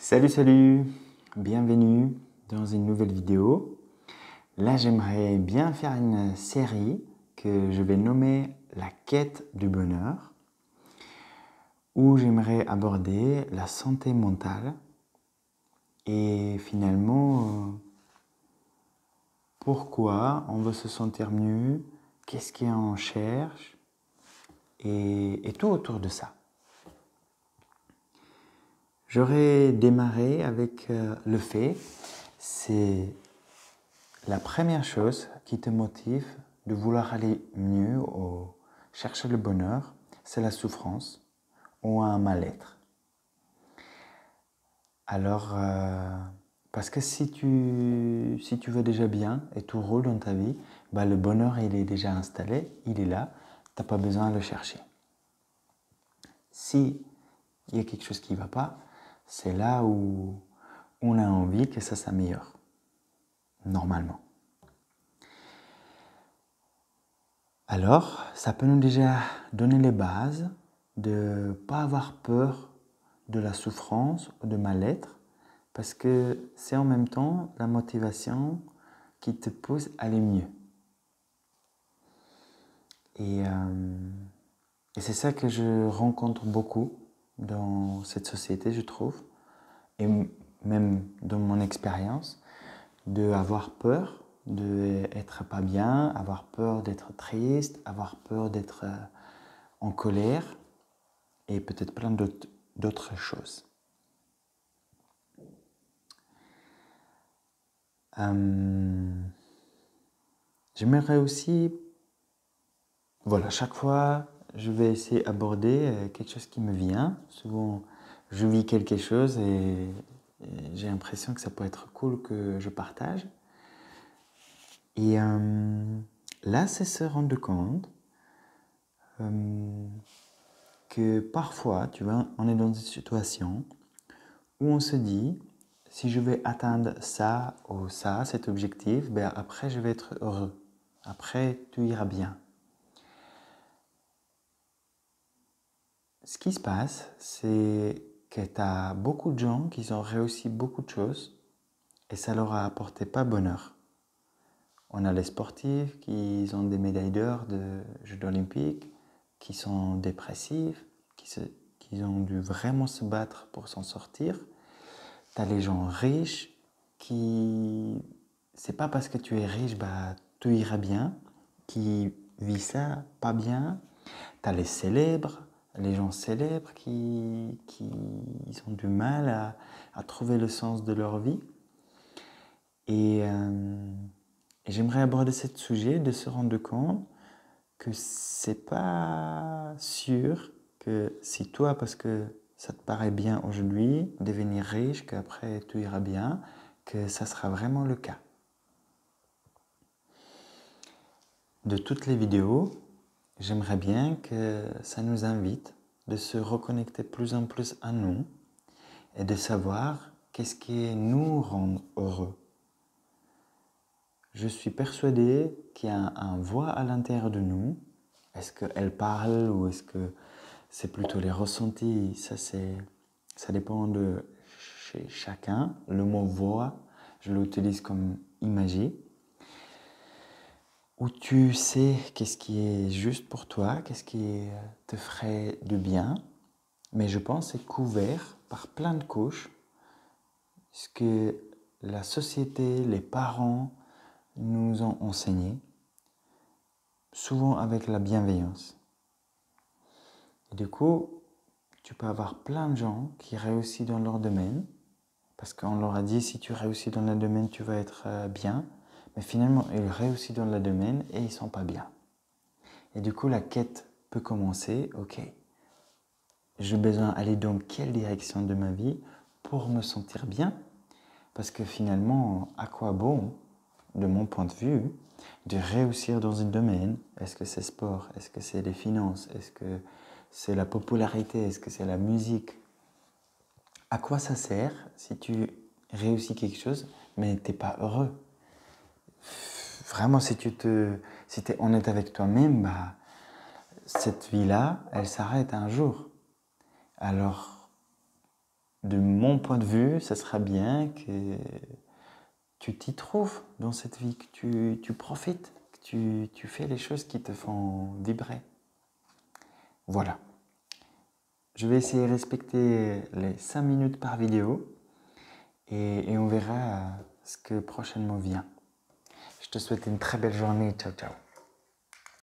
Salut, salut! Bienvenue dans une nouvelle vidéo. Là, j'aimerais bien faire une série que je vais nommer La quête du bonheur, où j'aimerais aborder la santé mentale et finalement pourquoi on veut se sentir mieux, qu'est-ce qu'on cherche et tout autour de ça. J'aurais démarré avec le fait, c'est la première chose qui te motive de vouloir aller mieux ou chercher le bonheur, c'est la souffrance ou un mal-être. Alors, parce que si tu vas déjà bien et tout roule dans ta vie, bah le bonheur il est déjà installé, il est là, tu n'as pas besoin de le chercher. Si il y a quelque chose qui ne va pas, c'est là où on a envie que ça s'améliore, normalement. Alors, ça peut nous déjà donner les bases de ne pas avoir peur de la souffrance ou de mal-être, parce que c'est en même temps la motivation qui te pousse à aller mieux. Et c'est ça que je rencontre beaucoup dans cette société, je trouve, et même dans mon expérience, d'avoir peur d'être pas bien, avoir peur d'être triste, avoir peur d'être en colère et peut-être plein d'autres choses. J'aimerais aussi, voilà, chaque fois, je vais essayer d'aborder quelque chose qui me vient. Souvent, je vis quelque chose et j'ai l'impression que ça peut être cool que je partage. Et là, c'est se rendre compte que parfois, tu vois, on est dans une situation où on se dit, si je vais atteindre ça ou ça, cet objectif, ben après je vais être heureux. Après, tout ira bien. Ce qui se passe, c'est que tu as beaucoup de gens qui ont réussi beaucoup de choses et ça leur a apporté pas bonheur. On a les sportifs qui ont des médailles d'or de Jeux olympiques, qui sont dépressifs, qui ont dû vraiment se battre pour s'en sortir. Tu as les gens riches qui, c'est pas parce que tu es riche, bah, tout ira bien, qui vivent ça pas bien. Tu as les célèbres, les gens célèbres qui ils ont du mal à trouver le sens de leur vie. Et j'aimerais aborder ce sujet de se rendre compte que c'est pas sûr que si toi, parce que ça te paraît bien aujourd'hui, devenir riche, qu'après tout ira bien, que ça sera vraiment le cas. De toutes les vidéos, j'aimerais bien que ça nous invite de se reconnecter plus en plus à nous et de savoir qu'est-ce qui nous rend heureux. Je suis persuadé qu'il y a une voix à l'intérieur de nous. Est-ce qu'elle parle ou est-ce que c'est plutôt les ressentis? Ça dépend de chez chacun. Le mot voix, je l'utilise comme imagerie. Où tu sais qu'est-ce qui est juste pour toi, qu'est-ce qui te ferait du bien. Mais je pense que c'est couvert par plein de couches. Ce que la société, les parents nous ont enseigné, souvent avec la bienveillance. Et du coup, tu peux avoir plein de gens qui réussissent dans leur domaine, parce qu'on leur a dit si tu réussis dans le domaine, tu vas être bien, mais finalement, ils réussissent dans le domaine et ils ne sont pas bien. Et du coup, la quête peut commencer, ok, j'ai besoin d'aller dans quelle direction de ma vie pour me sentir bien, parce que finalement, à quoi bon, de mon point de vue, de réussir dans un domaine? Est-ce que c'est sport? Est-ce que c'est les finances? Est-ce que c'est la popularité? Est-ce que c'est la musique? À quoi ça sert si tu réussis quelque chose mais tu n'es pas heureux? Vraiment, si tu es honnête avec toi-même, bah, cette vie-là, elle s'arrête un jour. Alors, de mon point de vue, ça sera bien que tu t'y trouves dans cette vie, que tu profites, que tu fais les choses qui te font vibrer. Voilà. Je vais essayer de respecter les 5 minutes par vidéo et on verra ce que prochainement vient. Je te souhaite une très belle journée. Ciao, ciao.